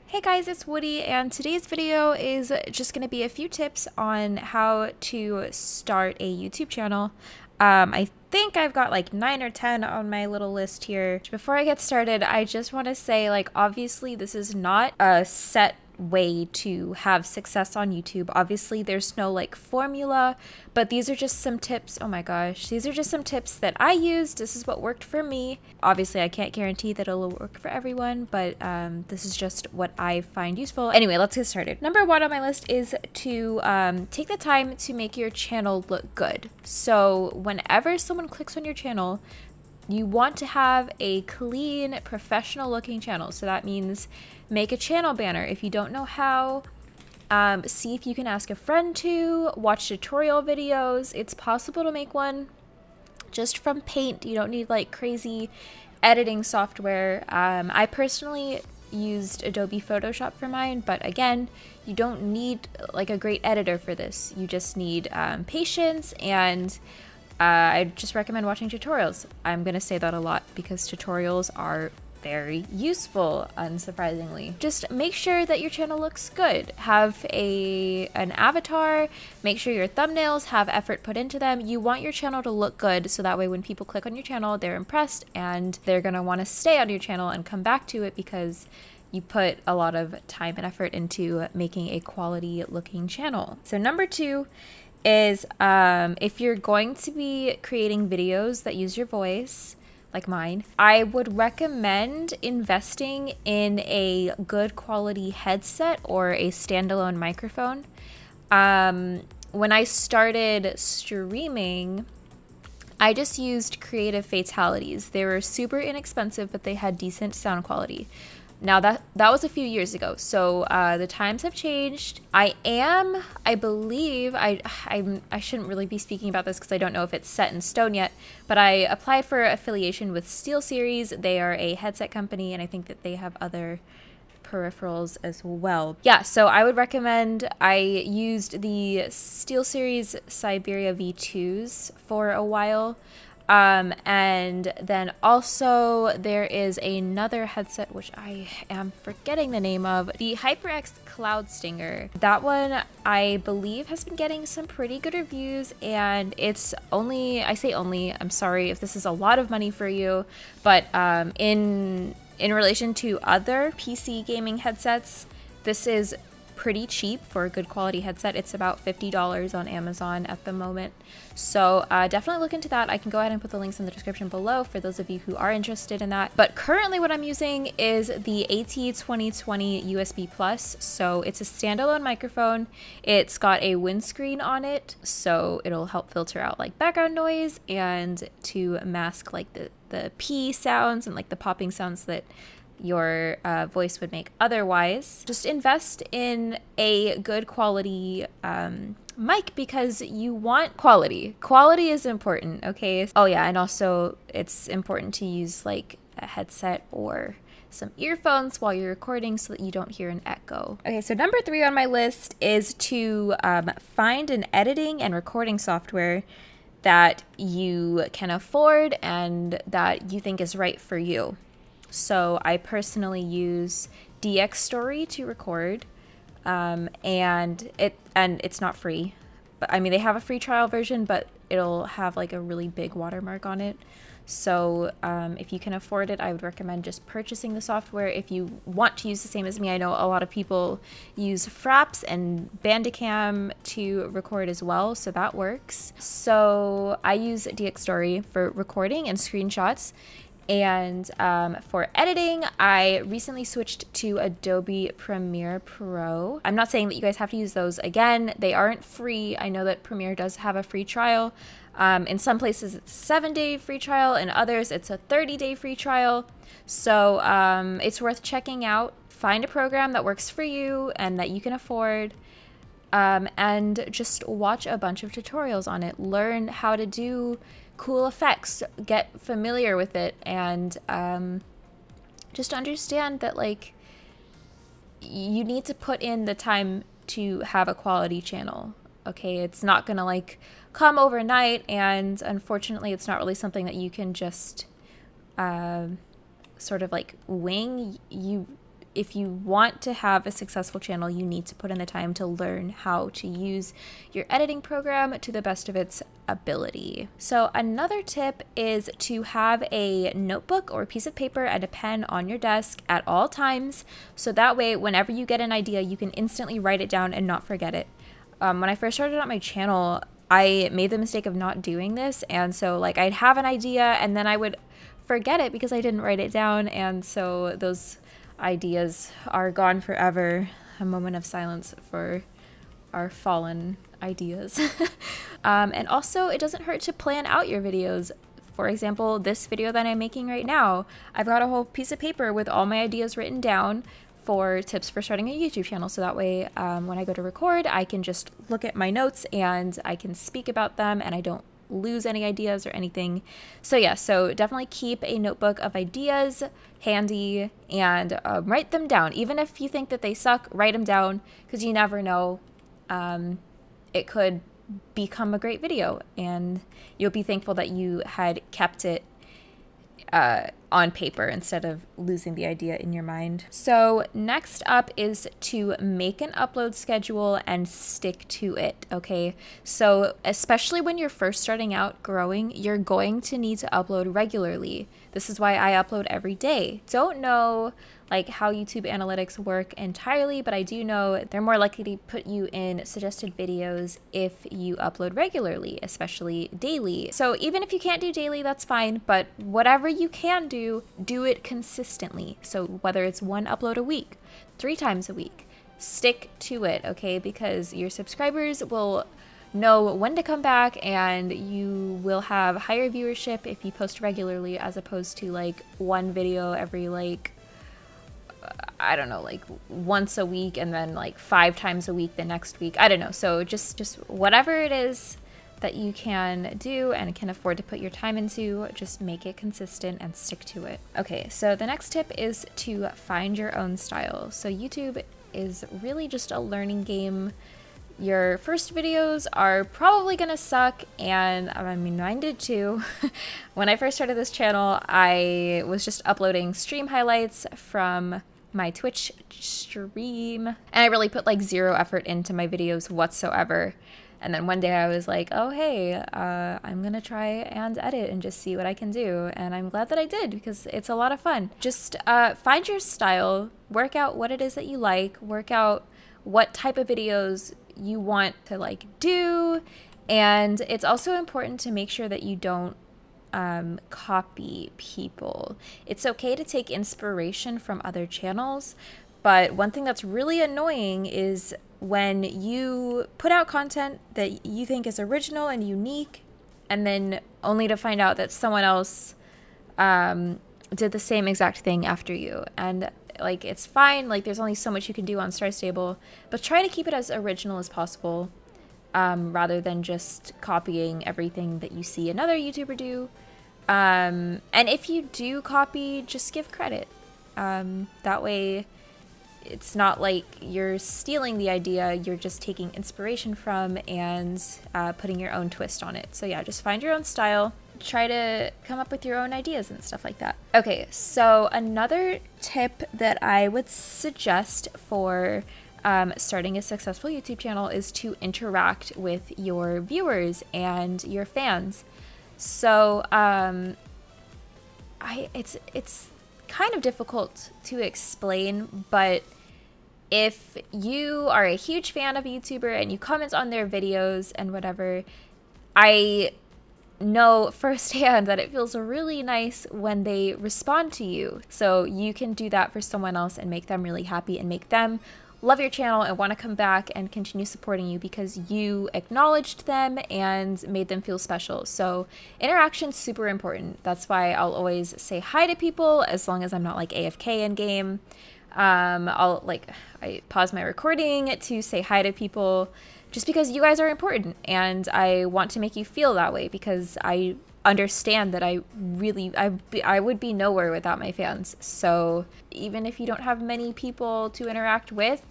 Hey guys, it's Woody, and today's video is just going to be a few tips on how to start a YouTube channel. I think I've got like 9 or 10 on my little list here. Before I get started, I just want to say, like, obviously this is not a set way to have success on YouTube. Obviously there's no like formula, but these are just some tips. Oh my gosh, these are just some tips that I used. This is what worked for me. Obviously I can't guarantee that it'll work for everyone, but this is just what I find useful. Anyway, let's get started. Number 1 on my list is to take the time to make your channel look good. So whenever someone clicks on your channel, you want to have a clean, professional looking channel. So that means make a channel banner. If you don't know how, see if you can ask a friend to, watch tutorial videos. It's possible to make one just from Paint. You don't need like crazy editing software. I personally used Adobe Photoshop for mine, but again, you don't need like a great editor for this. You just need patience, and I just recommend watching tutorials. I'm gonna say that a lot because tutorials are very useful, unsurprisingly. Just make sure that your channel looks good. Have an avatar, make sure your thumbnails have effort put into them. You want your channel to look good so that way when people click on your channel, they're impressed and they're gonna wanna stay on your channel and come back to it because you put a lot of time and effort into making a quality looking channel. So number 2 is if you're going to be creating videos that use your voice, like mine, I would recommend investing in a good quality headset or a standalone microphone. When I started streaming, I just used Creative Fatalities. They were super inexpensive, but they had decent sound quality. Now that was a few years ago, so the times have changed. I believe, I shouldn't really be speaking about this because I don't know if it's set in stone yet, but I applied for affiliation with SteelSeries. They are a headset company, and I think that they have other peripherals as well. Yeah, so I would recommend, I used the SteelSeries Siberia V2s for a while. And then also there is another headset, which I am forgetting the name of, the HyperX Cloud Stinger. That one, I believe, has been getting some pretty good reviews, and it's only, I say only, I'm sorry if this is a lot of money for you, but in relation to other PC gaming headsets, this is pretty cheap for a good quality headset. It's about $50 on Amazon at the moment. So definitely look into that. I can go ahead and put the links in the description below for those of you who are interested in that. But currently what I'm using is the AT2020 USB Plus. So it's a standalone microphone. It's got a windscreen on it, so it'll help filter out like background noise and to mask like the P sounds and like the popping sounds that your voice would make otherwise. Just invest in a good quality mic because you want quality. Quality is important, okay? Oh yeah, and also it's important to use like a headset or some earphones while you're recording so that you don't hear an echo. Okay, so number 3 on my list is to find an editing and recording software that you can afford and that you think is right for you. So I personally use Dxtory to record, and it's not free, but I mean they have a free trial version, but it'll have like a really big watermark on it. So if you can afford it, I would recommend just purchasing the software. If you want to use the same as me, I know a lot of people use Fraps and Bandicam to record as well, so that works. So I use Dxtory for recording and screenshots. And for editing, I recently switched to Adobe Premiere Pro. I'm not saying that you guys have to use those. Again, they aren't free. I know that Premiere does have a free trial. In some places it's a 7-day free trial, in others it's a 30-day free trial. So it's worth checking out. Find a program that works for you and that you can afford. And just watch a bunch of tutorials on it. Learn how to do cool effects, get familiar with it, and just understand that like you need to put in the time to have a quality channel. Okay, it's not gonna like come overnight, and unfortunately it's not really something that you can just sort of like wing. if you want to have a successful channel, you need to put in the time to learn how to use your editing program to the best of its ability. So another tip is to have a notebook or a piece of paper and a pen on your desk at all times. So that way, whenever you get an idea, you can instantly write it down and not forget it. When I first started out my channel, I made the mistake of not doing this. And so like I'd have an idea and then I would forget it because I didn't write it down. And so those ideas are gone forever. A moment of silence for our fallen ideas. And also, it doesn't hurt to plan out your videos. For example, this video that I'm making right now, I've got a whole piece of paper with all my ideas written down for tips for starting a YouTube channel. So that way, when I go to record, I can just look at my notes and I can speak about them and I don't lose any ideas or anything. So yeah, so definitely keep a notebook of ideas handy and write them down. Even if you think that they suck, write them down because you never know. It could become a great video and you'll be thankful that you had kept it on paper instead of losing the idea in your mind. So next up is to make an upload schedule and stick to it, okay? So especially when you're first starting out growing, you're going to need to upload regularly. This is why I upload every day. Don't know like how YouTube analytics work entirely, but I do know they're more likely to put you in suggested videos if you upload regularly, especially daily. So even if you can't do daily, that's fine, but whatever you can do it consistently. So whether it's one upload a week, 3 times a week, stick to it, okay? Because your subscribers will know when to come back and you will have higher viewership if you post regularly as opposed to like one video every like I don't know, like once a week and then like 5 times a week the next week. I don't know. So just whatever it is that you can do and can afford to put your time into, just make it consistent and stick to it. Okay, so the next tip is to find your own style. So YouTube is really just a learning game. Your first videos are probably gonna suck, and I mean, mine did too. When I first started this channel, I was just uploading stream highlights from my Twitch stream, and I really put like 0 effort into my videos whatsoever. And then one day I was like, oh hey, I'm gonna try and edit and just see what I can do. And I'm glad that I did because it's a lot of fun. Just find your style, work out what it is that you like, work out what type of videos you want to like do. And it's also important to make sure that you don't copy people. It's okay to take inspiration from other channels, but one thing that's really annoying is when you put out content that you think is original and unique, and then only to find out that someone else did the same exact thing after you. And like, it's fine, like there's only so much you can do on Star Stable, but try to keep it as original as possible, rather than just copying everything that you see another YouTuber do. And if you do copy, just give credit. That way it's not like you're stealing the idea, you're just taking inspiration from and putting your own twist on it. So yeah, just find your own style. Try to come up with your own ideas and stuff like that. Okay, so another tip that I would suggest for starting a successful YouTube channel is to interact with your viewers and your fans. So it's kind of difficult to explain, but if you are a huge fan of a YouTuber and you comment on their videos and whatever, I know firsthand that it feels really nice when they respond to you. So you can do that for someone else and make them really happy and make them love your channel and want to come back and continue supporting you because you acknowledged them and made them feel special. So interaction's super important. That's why I'll always say hi to people as long as I'm not like AFK in game. I pause my recording to say hi to people just because you guys are important and I want to make you feel that way because I understand that I would be nowhere without my fans. So even if you don't have many people to interact with,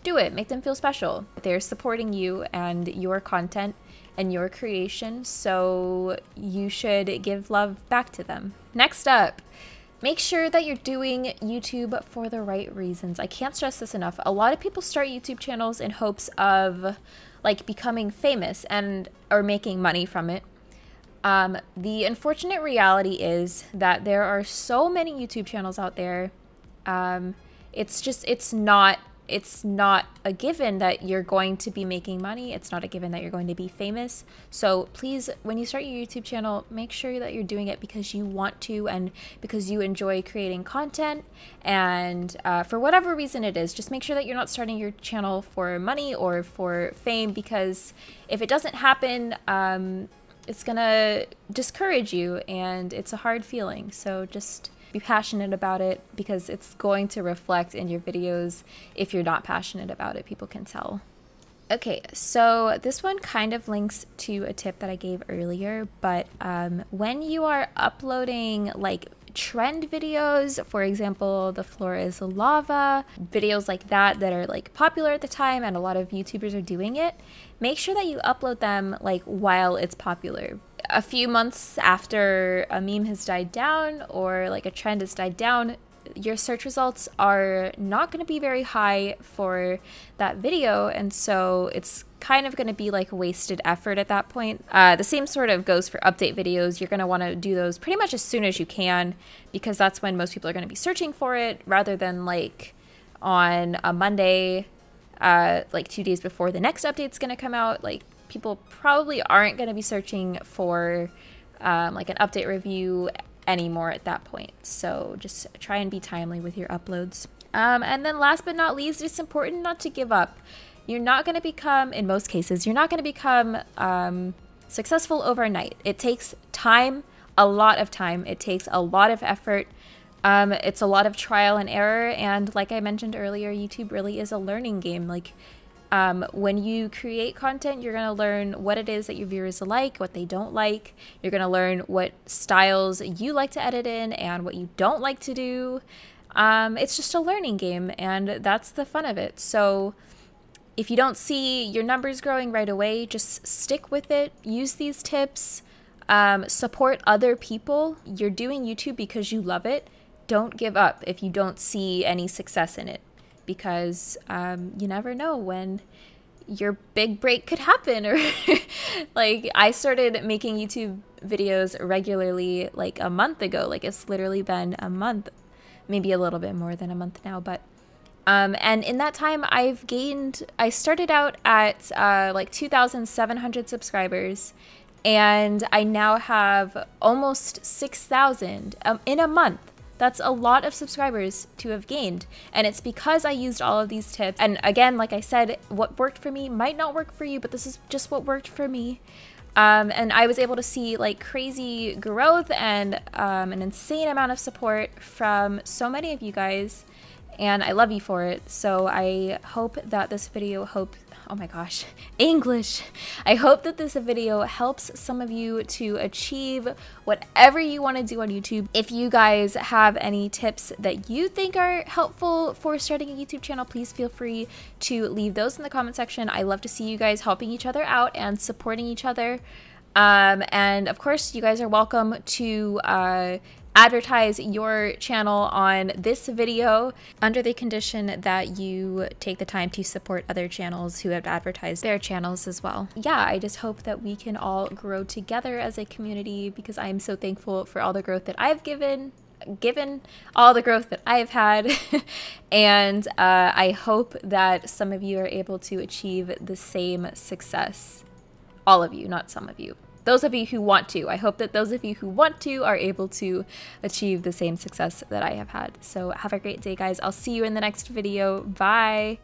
do it. Make them feel special. They're supporting you and your content and your creation, so you should give love back to them. Next up, Make sure that you're doing YouTube for the right reasons. I can't stress this enough. A lot of people start YouTube channels in hopes of like becoming famous and or making money from it. The unfortunate reality is that there are so many YouTube channels out there. It's not a given that you're going to be making money. It's not a given that you're going to be famous. So please, when you start your YouTube channel, make sure that you're doing it because you want to and because you enjoy creating content. And for whatever reason it is, just make sure that you're not starting your channel for money or for fame, because if it doesn't happen, it's gonna discourage you and it's a hard feeling. So just be passionate about it, because it's going to reflect in your videos. If you're not passionate about it, people can tell. Okay, so this one kind of links to a tip that I gave earlier, but when you are uploading like trend videos, for example, the floor is lava, videos like that are like popular at the time and a lot of YouTubers are doing it, make sure that you upload them like while it's popular. A few months after a meme has died down or like a trend has died down, your search results are not going to be very high for that video, and so it's kind of going to be like wasted effort at that point. The same sort of goes for update videos. You're going to want to do those pretty much as soon as you can, because that's when most people are going to be searching for it, rather than like on a Monday, like 2 days before the next update's going to come out. Like, people probably aren't going to be searching for like an update review anymore at that point. So just try and be timely with your uploads. And then last but not least, it's important not to give up. You're not going to become, in most cases, you're not going to become successful overnight. It takes time, a lot of time. It takes a lot of effort. It's a lot of trial and error. And like I mentioned earlier, YouTube really is a learning game. Like, when you create content, you're going to learn what it is that your viewers like, what they don't like. You're going to learn what styles you like to edit in and what you don't like to do. It's just a learning game, and that's the fun of it. So if you don't see your numbers growing right away, just stick with it. Use these tips. Support other people. You're doing YouTube because you love it. Don't give up if you don't see any success in it, because you never know when your big break could happen. Or like, I started making YouTube videos regularly like a month ago. Like, it's literally been a month, maybe a little bit more than a month now, but and in that time I started out at like 2,700 subscribers, and I now have almost 6,000 in a month. That's a lot of subscribers to have gained, and it's because I used all of these tips. And again, like I said, what worked for me might not work for you, but this is just what worked for me. And I was able to see like crazy growth and an insane amount of support from so many of you guys, and I love you for it. So I hope that this video oh my gosh, English. I hope that this video helps some of you to achieve whatever you want to do on YouTube. If you guys have any tips that you think are helpful for starting a YouTube channel, please feel free to leave those in the comment section. I love to see you guys helping each other out and supporting each other. And of course, you guys are welcome to advertise your channel on this video under the condition that you take the time to support other channels who have advertised their channels as well. Yeah, I just hope that we can all grow together as a community, because I am so thankful for all the growth that I've given all the growth that I've had. And I hope that some of you are able to achieve the same success. All of you, not some of you. Those of you who want to. I hope that those of you who want to are able to achieve the same success that I have had. So have a great day, guys. I'll see you in the next video. Bye.